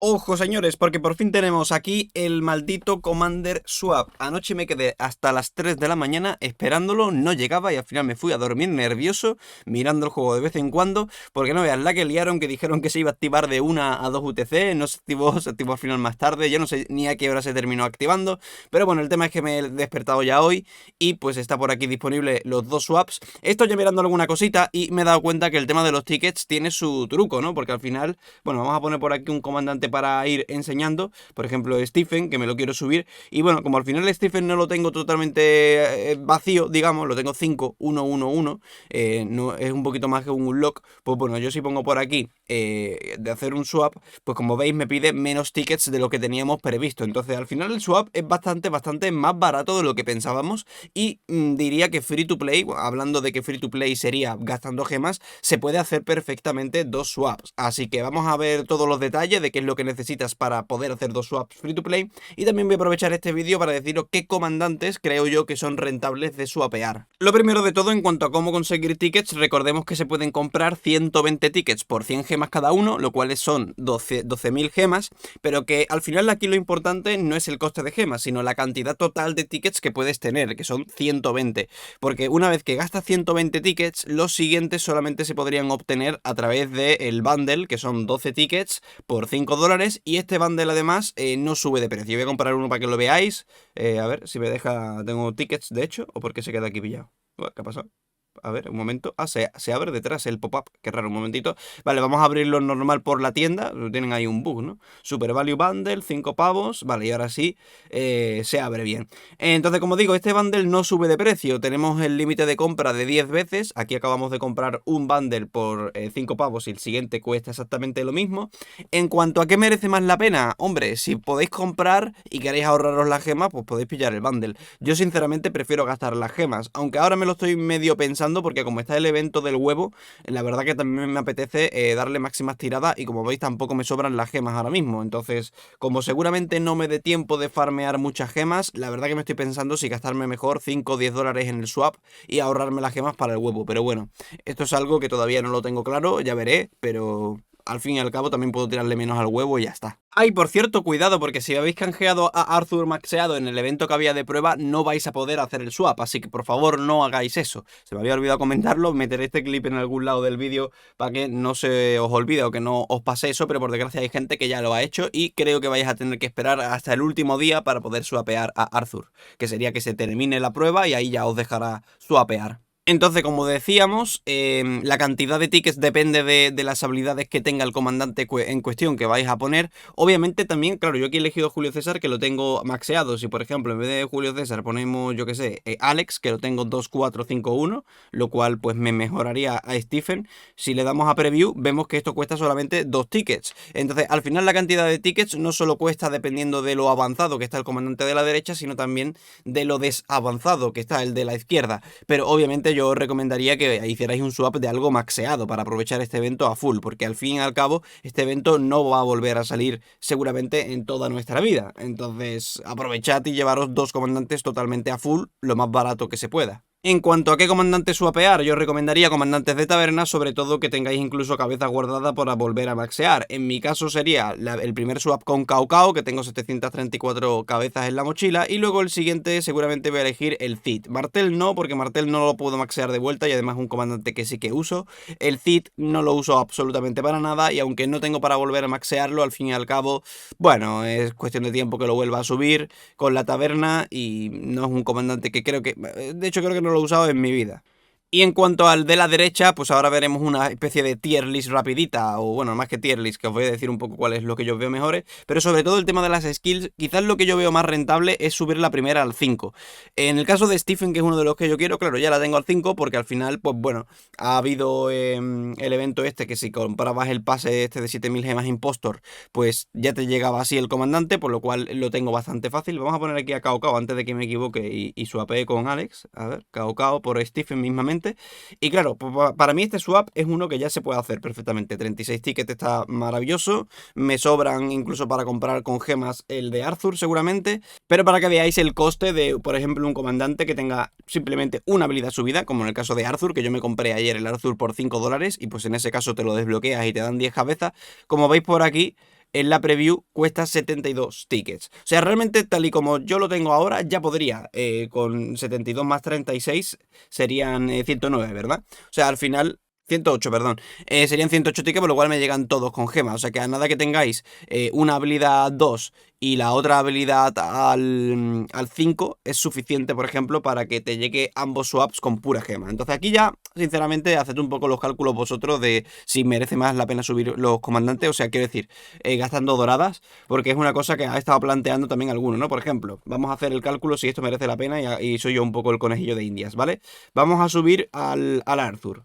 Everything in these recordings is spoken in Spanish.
Ojo señores, porque por fin tenemos aquí el maldito Commander Swap. Anoche me quedé hasta las 3 de la mañana esperándolo, no llegaba y al final me fui a dormir nervioso, mirando el juego de vez en cuando, porque no veas la que liaron, que dijeron que se iba a activar de 1 a 2 UTC, no se activó al final más tarde, yo no sé ni a qué hora se terminó activando, pero bueno, el tema es que me he despertado ya hoy y pues está por aquí disponible los dos swaps. Estoy ya mirando alguna cosita y me he dado cuenta que el tema de los tickets tiene su truco, ¿no? Porque al final, bueno, vamos a poner por aquí un comandante para ir enseñando, por ejemplo Stephen, que me lo quiero subir, y bueno, como al final Stephen no lo tengo totalmente vacío, digamos, lo tengo 5, 1, 1, 1, no, es un poquito más que un unlock, pues bueno, yo si pongo por aquí de hacer un swap, pues como veis me pide menos tickets de lo que teníamos previsto, entonces al final el swap es bastante más barato de lo que pensábamos y diría que free to play, hablando de que free to play sería gastando gemas, se puede hacer perfectamente dos swaps, así que vamos a ver todos los detalles de qué es lo que necesitas para poder hacer dos swaps free to play y también voy a aprovechar este vídeo para deciros qué comandantes creo yo que son rentables de swapear. Lo primero de todo, en cuanto a cómo conseguir tickets, recordemos que se pueden comprar 120 tickets por 100 gemas cada uno, lo cual son 12.000 gemas, pero que al final aquí lo importante no es el coste de gemas, sino la cantidad total de tickets que puedes tener, que son 120, porque una vez que gastas 120 tickets, los siguientes solamente se podrían obtener a través del bundle, que son 12 tickets por $5, y este bundle además no sube de precio. Voy a comprar uno para que lo veáis, a ver si me deja, tengo tickets de hecho, o porque se queda aquí pillado. ¿Qué ha pasado? A ver, un momento. Ah, se abre detrás el pop-up. Qué raro, un momentito. Vale, vamos a abrirlo normal por la tienda. Tienen ahí un bug, ¿no? Super Value Bundle, 5 pavos. Vale, y ahora sí se abre bien. Entonces, como digo, este bundle no sube de precio. Tenemos el límite de compra de 10 veces. Aquí acabamos de comprar un bundle por 5 pavos y el siguiente cuesta exactamente lo mismo. En cuanto a qué merece más la pena, hombre, si podéis comprar y queréis ahorraros las gemas, pues podéis pillar el bundle. Yo sinceramente prefiero gastar las gemas, aunque ahora me lo estoy medio pensando porque como está el evento del huevo, la verdad que también me apetece darle máximas tiradas y como veis tampoco me sobran las gemas ahora mismo. Entonces, como seguramente no me dé tiempo de farmear muchas gemas, la verdad que me estoy pensando si gastarme mejor 5 o 10 dólares en el swap y ahorrarme las gemas para el huevo. Pero bueno, esto es algo que todavía no lo tengo claro, ya veré, pero al fin y al cabo también puedo tirarle menos al huevo y ya está. Ay, por cierto, cuidado, porque si habéis canjeado a Arthur maxeado en el evento que había de prueba, no vais a poder hacer el swap, así que por favor no hagáis eso. Se me había olvidado comentarlo, meteré este clip en algún lado del vídeo para que no se os olvide o que no os pase eso, pero por desgracia hay gente que ya lo ha hecho y creo que vais a tener que esperar hasta el último día para poder swapear a Arthur, que sería que se termine la prueba y ahí ya os dejará swapear. Entonces, como decíamos, la cantidad de tickets depende de las habilidades que tenga el comandante en cuestión que vais a poner. Obviamente también, claro, yo aquí he elegido Julio César que lo tengo maxeado. Si por ejemplo en vez de Julio César ponemos, yo que sé, Alex, que lo tengo 2, 4, 5, 1, lo cual pues me mejoraría a Stephen. Si le damos a Preview, vemos que esto cuesta solamente 2 tickets. Entonces, al final la cantidad de tickets no solo cuesta dependiendo de lo avanzado que está el comandante de la derecha, sino también de lo desavanzado que está el de la izquierda. Pero obviamente yo os recomendaría que hicierais un swap de algo maxeado para aprovechar este evento a full, porque al fin y al cabo este evento no va a volver a salir seguramente en toda nuestra vida. Entonces aprovechad y llevaros dos comandantes totalmente a full, lo más barato que se pueda. En cuanto a qué comandante swapear, yo os recomendaría comandantes de taberna, sobre todo que tengáis incluso cabeza guardada para volver a maxear. En mi caso sería el primer swap con Cao Cao, que tengo 734 cabezas en la mochila, y luego el siguiente seguramente voy a elegir el Cid. Martel no, porque Martel no lo puedo maxear de vuelta y además es un comandante que sí que uso. El Cid no lo uso absolutamente para nada y aunque no tengo para volver a maxearlo, al fin y al cabo, bueno, es cuestión de tiempo que lo vuelva a subir con la taberna y no es un comandante que creo que... De hecho creo que no lo he usado en mi vida. Y en cuanto al de la derecha, pues ahora veremos una especie de tier list rapidita, o bueno, más que tier list, que os voy a decir un poco cuál es lo que yo veo mejores, pero sobre todo el tema de las skills, quizás lo que yo veo más rentable es subir la primera al 5. En el caso de Stephen, que es uno de los que yo quiero, claro, ya la tengo al 5 porque al final, pues bueno, ha habido el evento este que si comprabas el pase este de 7000 gemas Impostor, pues ya te llegaba así el comandante, por lo cual lo tengo bastante fácil. Vamos a poner aquí a Cao Cao antes de que me equivoque y swapee con Alex. A ver, Cao Cao por Stephen mismamente. Y claro, para mí este swap es uno que ya se puede hacer perfectamente. 36 tickets está maravilloso. Me sobran incluso para comprar con gemas el de Arthur seguramente. Pero para que veáis el coste de, por ejemplo, un comandante que tenga simplemente una habilidad subida, como en el caso de Arthur, que yo me compré ayer el Arthur por $5 y pues en ese caso te lo desbloqueas y te dan 10 cabezas. Como veis por aquí, en la preview cuesta 72 tickets. O sea, realmente tal y como yo lo tengo ahora, ya podría, con 72 más 36 serían 109, ¿verdad? O sea, al final... 108, perdón. Serían 108 tickets, por lo cual me llegan todos con gemas. O sea que a nada que tengáis una habilidad 2 y la otra habilidad al 5 es suficiente, por ejemplo, para que te llegue ambos swaps con pura gema. Entonces aquí ya, sinceramente, haced un poco los cálculos vosotros de si merece más la pena subir los comandantes. O sea, quiero decir, gastando doradas, porque es una cosa que ha estado planteando también algunos, ¿no? Por ejemplo, vamos a hacer el cálculo si esto merece la pena y soy yo un poco el conejillo de Indias, ¿vale? Vamos a subir al Arthur.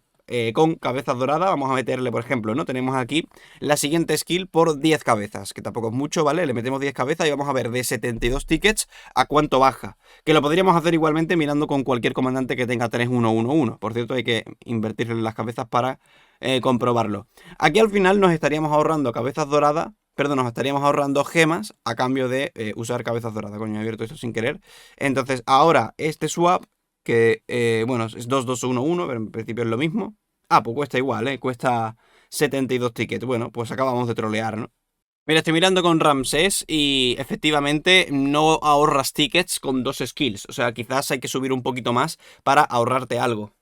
Con cabezas doradas, vamos a meterle, por ejemplo, ¿no? Tenemos aquí la siguiente skill por 10 cabezas, que tampoco es mucho, ¿vale? Le metemos 10 cabezas y vamos a ver de 72 tickets a cuánto baja. Que lo podríamos hacer igualmente mirando con cualquier comandante que tenga 3-1-1-1. Por cierto, hay que invertirle las cabezas para comprobarlo. Aquí al final nos estaríamos ahorrando cabezas doradas. Perdón, nos estaríamos ahorrando gemas a cambio de usar cabezas doradas. Coño, he abierto esto sin querer. Entonces, ahora este swap que, bueno, es 2-2-1-1, pero en principio es lo mismo. Ah, pues cuesta igual, ¿eh? Cuesta 72 tickets. Bueno, pues acabamos de trolear, ¿no? Mira, estoy mirando con Ramsés y efectivamente no ahorras tickets con dos skills. O sea, quizás hay que subir un poquito más para ahorrarte algo.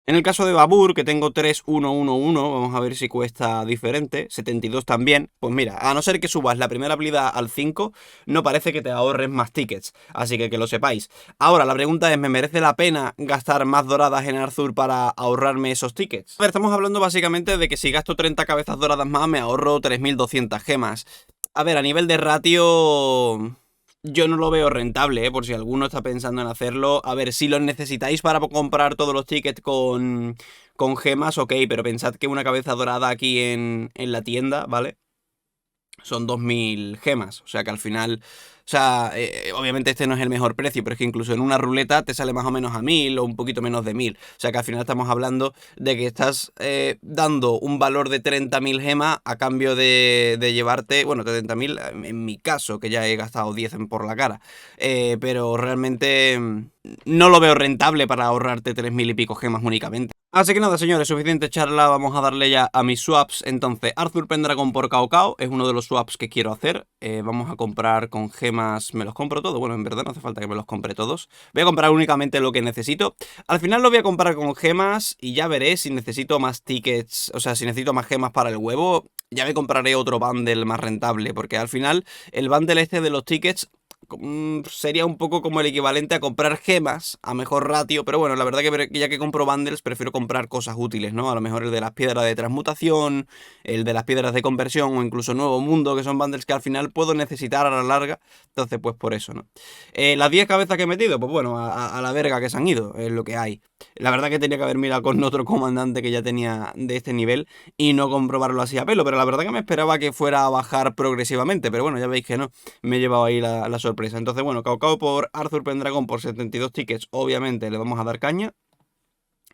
En el caso de Babur, que tengo 3-1-1-1, vamos a ver si cuesta diferente, 72 también. Pues mira, a no ser que subas la primera habilidad al 5, no parece que te ahorres más tickets, así que lo sepáis. Ahora, la pregunta es, ¿me merece la pena gastar más doradas en Arthur para ahorrarme esos tickets? A ver, estamos hablando básicamente de que si gasto 30 cabezas doradas más, me ahorro 3200 gemas. A ver, a nivel de ratio... Yo no lo veo rentable, por si alguno está pensando en hacerlo. A ver, si los necesitáis para comprar todos los tickets con gemas, ok, pero pensad que una cabeza dorada aquí en la tienda, ¿vale? Son 2000 gemas, o sea que al final... O sea, obviamente este no es el mejor precio, pero es que incluso en una ruleta te sale más o menos a 1000 o un poquito menos de 1000. O sea que al final estamos hablando de que estás dando un valor de 30.000 gemas a cambio de llevarte, bueno, 30.000 en mi caso, que ya he gastado 10 por la cara. Pero realmente no lo veo rentable para ahorrarte 3000 y pico gemas únicamente. Así que nada, señores, suficiente charla, vamos a darle ya a mis swaps. Entonces, Arthur Pendragon por Cao Cao es uno de los swaps que quiero hacer. Vamos a comprar con gemas, me los compro todos. Bueno, en verdad no hace falta que me los compre todos. Voy a comprar únicamente lo que necesito. Al final lo voy a comprar con gemas y ya veré si necesito más tickets, o sea, si necesito más gemas para el huevo. Ya me compraré otro bundle más rentable, porque al final el bundle este de los tickets... sería un poco como el equivalente a comprar gemas a mejor ratio, pero bueno, la verdad que ya que compro bundles prefiero comprar cosas útiles, ¿no? A lo mejor el de las piedras de transmutación, el de las piedras de conversión o incluso Nuevo Mundo, que son bundles que al final puedo necesitar a la larga, entonces pues por eso, ¿no? Las 10 cabezas que he metido, pues bueno, a la verga que se han ido, es lo que hay. La verdad que tenía que haber mirado con otro comandante que ya tenía de este nivel y no comprobarlo así a pelo, pero la verdad que me esperaba que fuera a bajar progresivamente, pero bueno, ya veis que no, me he llevado ahí la sorpresa. Entonces, bueno, Cao Cao por Arthur Pendragon por 72 tickets, obviamente le vamos a dar caña.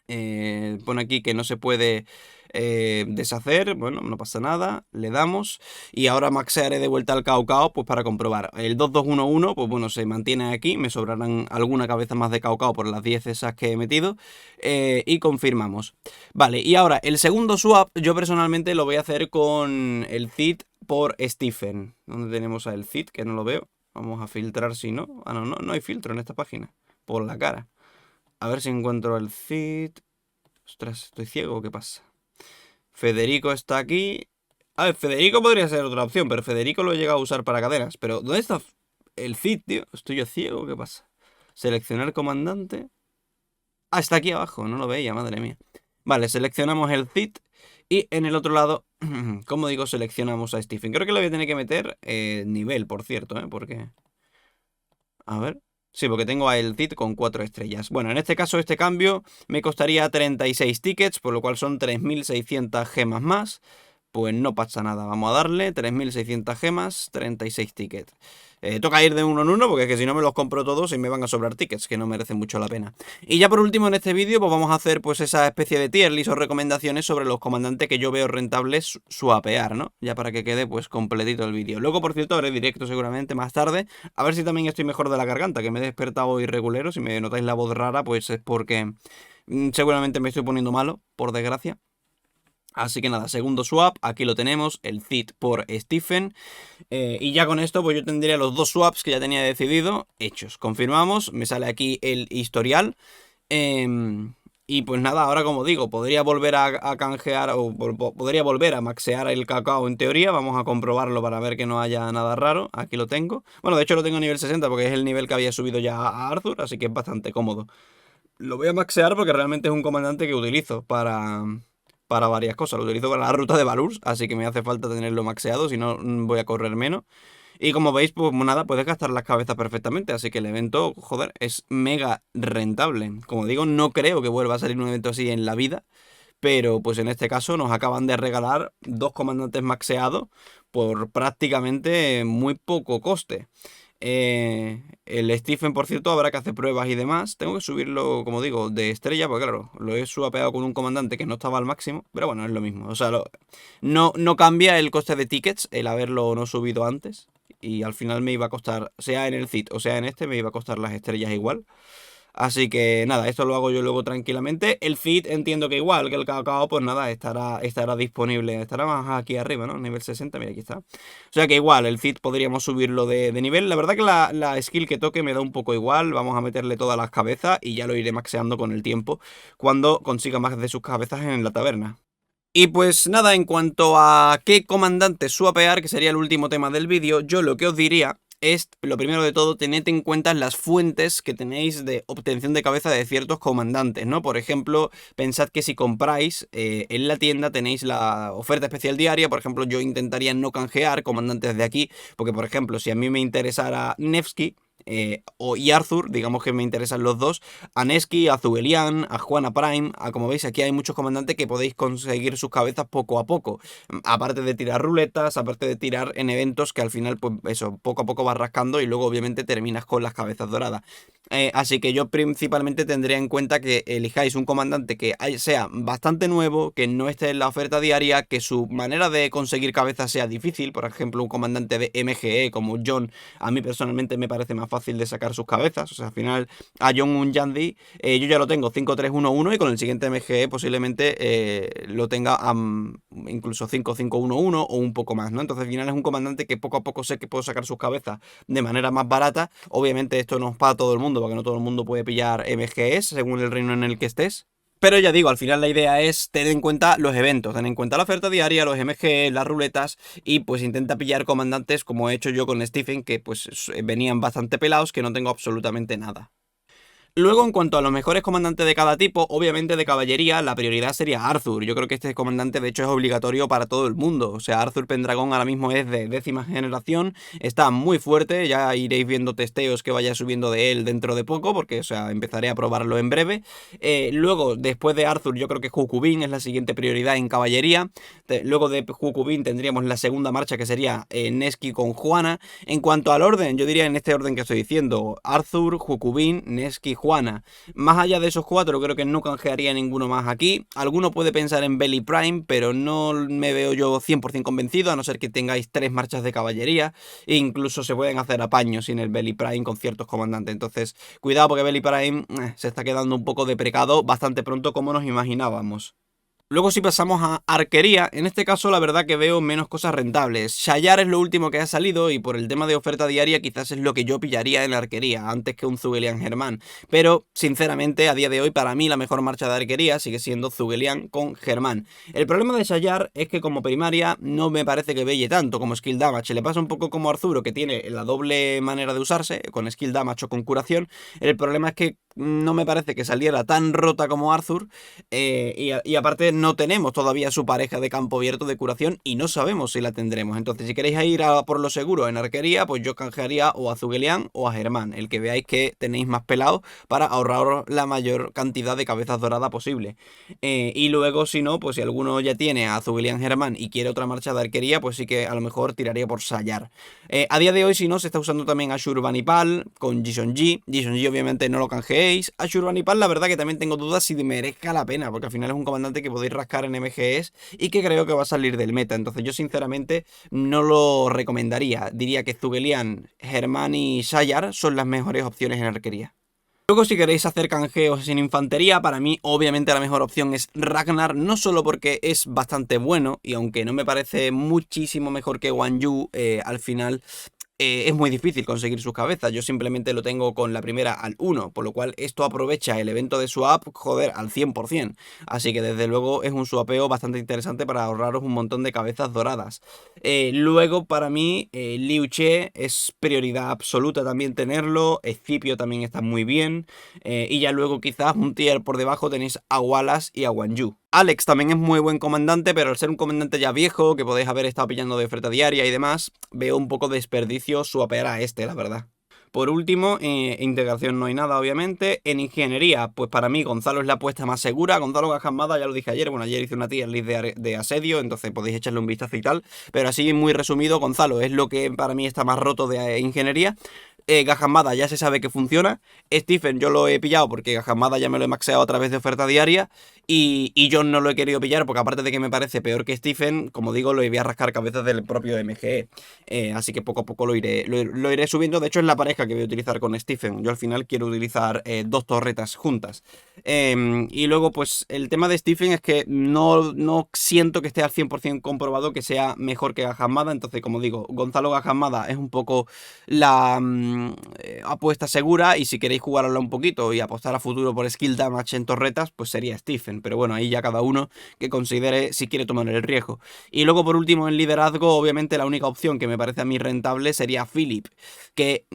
Pone aquí que no se puede deshacer, bueno, no pasa nada, le damos y ahora maxearé de vuelta al Cao Cao pues para comprobar. El 2-2-1-1 pues bueno, se mantiene aquí, me sobrarán alguna cabeza más de Cao Cao por las 10 esas que he metido y confirmamos. Vale, y ahora el segundo swap yo personalmente lo voy a hacer con el Cid por Stephen. ¿Dónde tenemos a el Cid? Que no lo veo. Vamos a filtrar si no. Ah, no hay filtro en esta página. Por la cara. A ver si encuentro el Cid. Ostras, ¿estoy ciego o qué pasa? Federico está aquí. A ver, Federico podría ser otra opción, pero Federico lo he llegado a usar para cadenas. Pero, ¿dónde está el Cid, tío? ¿Estoy yo ciego o qué pasa? Seleccionar comandante. Ah, está aquí abajo, no lo veía, madre mía. Vale, seleccionamos el Cid. Y en el otro lado, como digo, seleccionamos a Stephen. Creo que le voy a tener que meter nivel, por cierto, ¿eh? Porque... A ver... Sí, porque tengo a el Cid con 4 estrellas. Bueno, en este caso este cambio me costaría 36 tickets, por lo cual son 3600 gemas más. Pues no pasa nada, vamos a darle 3600 gemas, 36 tickets. Toca ir de uno en uno porque es que si no me los compro todos y me van a sobrar tickets, que no merecen mucho la pena. Y ya por último en este vídeo pues vamos a hacer pues esa especie de tier list o recomendaciones sobre los comandantes que yo veo rentables swapear, ¿no? Ya para que quede pues completito el vídeo. Luego, por cierto, haré directo seguramente más tarde, a ver si también estoy mejor de la garganta, que me he despertado irregulero. Si me notáis la voz rara pues es porque seguramente me estoy poniendo malo, por desgracia. Así que nada, segundo swap, aquí lo tenemos, el Cid por Stephen. Y ya con esto pues yo tendría los dos swaps que ya tenía decidido hechos. Confirmamos, me sale aquí el historial. Y pues nada, ahora como digo, podría volver a canjear o podría volver a maxear el cacao en teoría. Vamos a comprobarlo para ver que no haya nada raro. Aquí lo tengo. Bueno, de hecho lo tengo a nivel 60 porque es el nivel que había subido ya a Arthur, así que es bastante cómodo. Lo voy a maxear porque realmente es un comandante que utilizo para varias cosas. Lo utilizo para la ruta de Valurs, así que me hace falta tenerlo maxeado, si no voy a correr menos. Y como veis, pues nada, puedes gastar las cabezas perfectamente, así que el evento, joder, es mega rentable. Como digo, no creo que vuelva a salir un evento así en la vida, pero pues en este caso nos acaban de regalar dos comandantes maxeados por prácticamente muy poco coste. El Stephen, por cierto, habrá que hacer pruebas y demás. Tengo que subirlo, como digo, de estrella, porque claro, lo he suapeado con un comandante que no estaba al máximo, pero bueno, es lo mismo. O sea, no cambia el coste de tickets el haberlo no subido antes. Y al final me iba a costar, sea en el Cid o sea en este, me iba a costar las estrellas igual. Así que nada, esto lo hago yo luego tranquilamente. El feed entiendo que igual que el cacao, pues nada, estará disponible. Estará más aquí arriba, ¿no? Nivel 60, mira, aquí está. O sea que igual, el feed podríamos subirlo de nivel. La verdad que la skill que toque me da un poco igual. Vamos a meterle todas las cabezas y ya lo iré maxeando con el tiempo cuando consiga más de sus cabezas en la taberna. Y pues nada, en cuanto a qué comandante swapear, que sería el último tema del vídeo, yo lo que os diría es, lo primero de todo, tened en cuenta las fuentes que tenéis de obtención de cabeza de ciertos comandantes, ¿no? Por ejemplo, pensad que si compráis en la tienda tenéis la oferta especial diaria. Por ejemplo, yo intentaría no canjear comandantes de aquí, porque por ejemplo, si a mí me interesara Nevsky, y Arthur, digamos que me interesan los dos, a Neski, a Zugelian, a Juana Prime, como veis aquí hay muchos comandantes que podéis conseguir sus cabezas poco a poco, aparte de tirar ruletas, aparte de tirar en eventos que al final pues eso, poco a poco vas rascando y luego obviamente terminas con las cabezas doradas. Así que yo principalmente tendría en cuenta que elijáis un comandante que sea bastante nuevo, que no esté en la oferta diaria, que su manera de conseguir cabezas sea difícil. Por ejemplo, un comandante de MGE como John, a mí personalmente me parece más fácil de sacar sus cabezas. O sea, al final a John Unjandi yo ya lo tengo 5-3-1-1 y con el siguiente MGE posiblemente lo tenga incluso 5-5-1-1 o un poco más, ¿no? Entonces al final es un comandante que poco a poco sé que puedo sacar sus cabezas de manera más barata. Obviamente esto no es para todo el mundo, porque no todo el mundo puede pillar MGEs según el reino en el que estés. Pero ya digo, al final la idea es tener en cuenta los eventos, tener en cuenta la oferta diaria, los MG, las ruletas y pues intenta pillar comandantes como he hecho yo con Stephen, que pues venían bastante pelados, que no tengo absolutamente nada. Luego, en cuanto a los mejores comandantes de cada tipo, obviamente de caballería, la prioridad sería Arthur. Yo creo que este comandante, de hecho, es obligatorio para todo el mundo. O sea, Arthur Pendragón ahora mismo es de 10ª generación, está muy fuerte, ya iréis viendo testeos que vaya subiendo de él dentro de poco, porque, o sea, empezaré a probarlo en breve. Luego, después de Arthur, yo creo que Jukubin es la siguiente prioridad en caballería. Luego de Jukubin tendríamos la segunda marcha, que sería Neski con Juana. En cuanto al orden, yo diría en este orden que estoy diciendo: Arthur, Jukubin, Neski, Juana. Más allá de esos cuatro, creo que no canjearía ninguno más aquí. Alguno puede pensar en Belly Prime, pero no me veo yo 100% convencido, a no ser que tengáis 3 marchas de caballería. E incluso se pueden hacer apaños sin el Belly Prime con ciertos comandantes. Entonces, cuidado porque Belly Prime se está quedando un poco de precado bastante pronto como nos imaginábamos. Luego si pasamos a arquería, en este caso la verdad que veo menos cosas rentables. Shayar es lo último que ha salido y por el tema de oferta diaria quizás es lo que yo pillaría en arquería, antes que un Zugelian Germán. Pero, sinceramente, a día de hoy para mí la mejor marcha de arquería sigue siendo Zugelian con Germán. El problema de Shayar es que como primaria no me parece que velle tanto como skill damage. Le pasa un poco como a Arturo, que tiene la doble manera de usarse, con skill damage o con curación. El problema es que no me parece que saliera tan rota como Arthur, y aparte no tenemos todavía su pareja de campo abierto de curación y no sabemos si la tendremos. Entonces si queréis ir a por lo seguro en arquería, pues yo canjearía o a Zugelian o a Germán, el que veáis que tenéis más pelado para ahorraros la mayor cantidad de cabezas doradas posible. Y luego si no, pues si alguno ya tiene a Zugelian Germán y quiere otra marcha de arquería, pues sí que a lo mejor tiraría por Sayar. A día de hoy si no, se está usando también a Shurbanipal con Jison G. Jison G obviamente no lo canjeéis. A Shurbanipal la verdad que también tengo dudas si merezca la pena, porque al final es un comandante que podéis rascar en MGS y que creo que va a salir del meta. Entonces yo sinceramente no lo recomendaría. Diría que Zugelian, Germán y Sayar son las mejores opciones en arquería. Luego, si queréis hacer canjeos sin infantería, para mí obviamente la mejor opción es Ragnar, no solo porque es bastante bueno, y aunque no me parece muchísimo mejor que Guan Yu, al final es muy difícil conseguir sus cabezas. Yo simplemente lo tengo con la primera al 1, por lo cual esto aprovecha el evento de swap, joder, al 100%. Así que desde luego es un swapeo bastante interesante para ahorraros un montón de cabezas doradas. Luego para mí Liu Che es prioridad absoluta también tenerlo, Escipio también está muy bien, y ya luego quizás un tier por debajo tenéis a Wallace y a Guan Yu. Alex también es muy buen comandante, pero al ser un comandante ya viejo, que podéis haber estado pillando de oferta diaria y demás, veo un poco de desperdicio swapear a este, la verdad. Por último, integración no hay nada, obviamente. En ingeniería, pues para mí Gonzalo es la apuesta más segura. Gonzalo Gajamada, ya lo dije ayer, bueno, ayer hice una tier list de asedio, entonces podéis echarle un vistazo y tal. Pero así, muy resumido, Gonzalo es lo que para mí está más roto de ingeniería. Gajamada ya se sabe que funciona. Stephen yo lo he pillado porque Gajamada ya me lo he maxeado a través de oferta diaria. Y yo no lo he querido pillar porque aparte de que me parece peor que Stephen, como digo, lo voy a rascar cabezas del propio MGE. Así que poco a poco lo iré subiendo. De hecho es la pareja que voy a utilizar con Stephen. Yo al final quiero utilizar dos torretas juntas. Y luego pues el tema de Stephen es que no siento que esté al 100% comprobado que sea mejor que Gajamada. Entonces como digo, Gonzalo Gajamada es un poco la apuesta segura, y si queréis jugarlo un poquito y apostar a futuro por skill damage en torretas, pues sería Stephen, pero bueno, ahí ya cada uno que considere si quiere tomar el riesgo. Y luego por último en liderazgo, obviamente la única opción que me parece a mí rentable sería Philip, que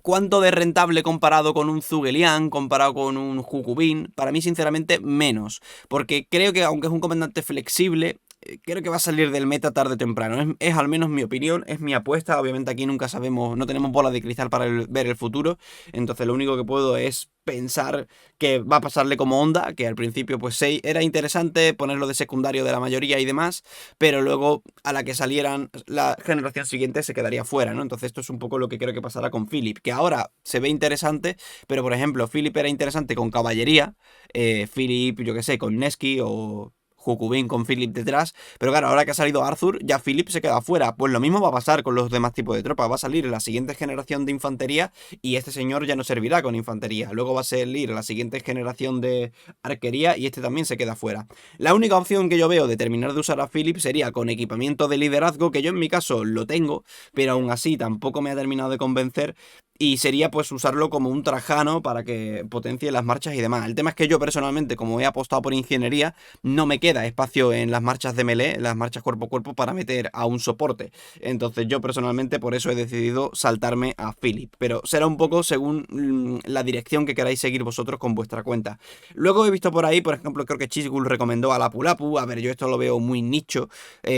¿cuánto de rentable comparado con un Zhuge comparado con un Hukubin? Para mí sinceramente menos, porque creo que aunque es un comandante flexible, creo que va a salir del meta tarde o temprano. Es al menos mi opinión, es mi apuesta. Obviamente aquí nunca sabemos, no tenemos bola de cristal para ver el futuro. Entonces lo único que puedo es pensar que va a pasarle como Honda, que al principio pues sí, era interesante ponerlo de secundario de la mayoría y demás, pero luego a la que salieran la generación siguiente se quedaría fuera, ¿no? Entonces esto es un poco lo que creo que pasará con Philip, que ahora se ve interesante, pero por ejemplo Philip era interesante con caballería, Philip, yo que sé, con Neski o Hukubin con Philip detrás, pero claro, ahora que ha salido Arthur, ya Philip se queda fuera. Pues lo mismo va a pasar con los demás tipos de tropas. Va a salir la siguiente generación de infantería y este señor ya no servirá con infantería. Luego va a salir la siguiente generación de arquería y este también se queda fuera. La única opción que yo veo de terminar de usar a Philip sería con equipamiento de liderazgo, que yo en mi caso lo tengo, pero aún así tampoco me ha terminado de convencer. Y sería pues usarlo como un Trajano para que potencie las marchas y demás. El tema es que yo personalmente, como he apostado por ingeniería, no me queda espacio en las marchas de melee, en las marchas cuerpo a cuerpo, para meter a un soporte. Entonces yo personalmente por eso he decidido saltarme a Philip. Pero será un poco según la dirección que queráis seguir vosotros con vuestra cuenta. Luego he visto por ahí, por ejemplo, creo que Chisgul recomendó a Lapu Lapu. A ver, yo esto lo veo muy nicho.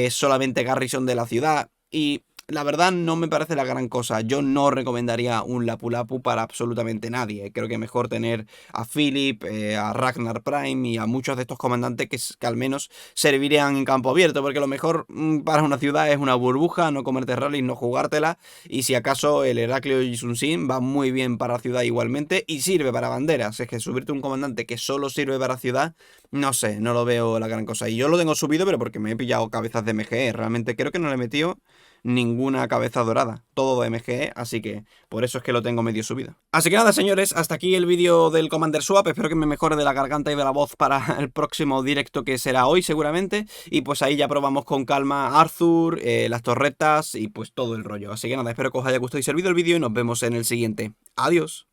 Solamente Garrison de la ciudad. Y la verdad no me parece la gran cosa. Yo no recomendaría un Lapu Lapu para absolutamente nadie. Creo que mejor tener a Philip, a Ragnar Prime y a muchos de estos comandantes que al menos servirían en campo abierto. Porque lo mejor para una ciudad es una burbuja, no comerte rallies, no jugártela. Y si acaso el Heraclio y Sun Sin va muy bien para ciudad igualmente y sirve para banderas. Es que subirte un comandante que solo sirve para ciudad, no sé, no lo veo la gran cosa. Y yo lo tengo subido, pero porque me he pillado cabezas de MGE. Realmente creo que no le he metido ninguna cabeza dorada, todo de MGE, así que por eso es que lo tengo medio subido. Así que nada, señores, hasta aquí el vídeo del Commander Swap. Espero que me mejore de la garganta y de la voz para el próximo directo, que será hoy seguramente, y pues ahí ya probamos con calma Arthur, las torretas y pues todo el rollo. Así que nada, espero que os haya gustado y servido el vídeo y nos vemos en el siguiente. Adiós.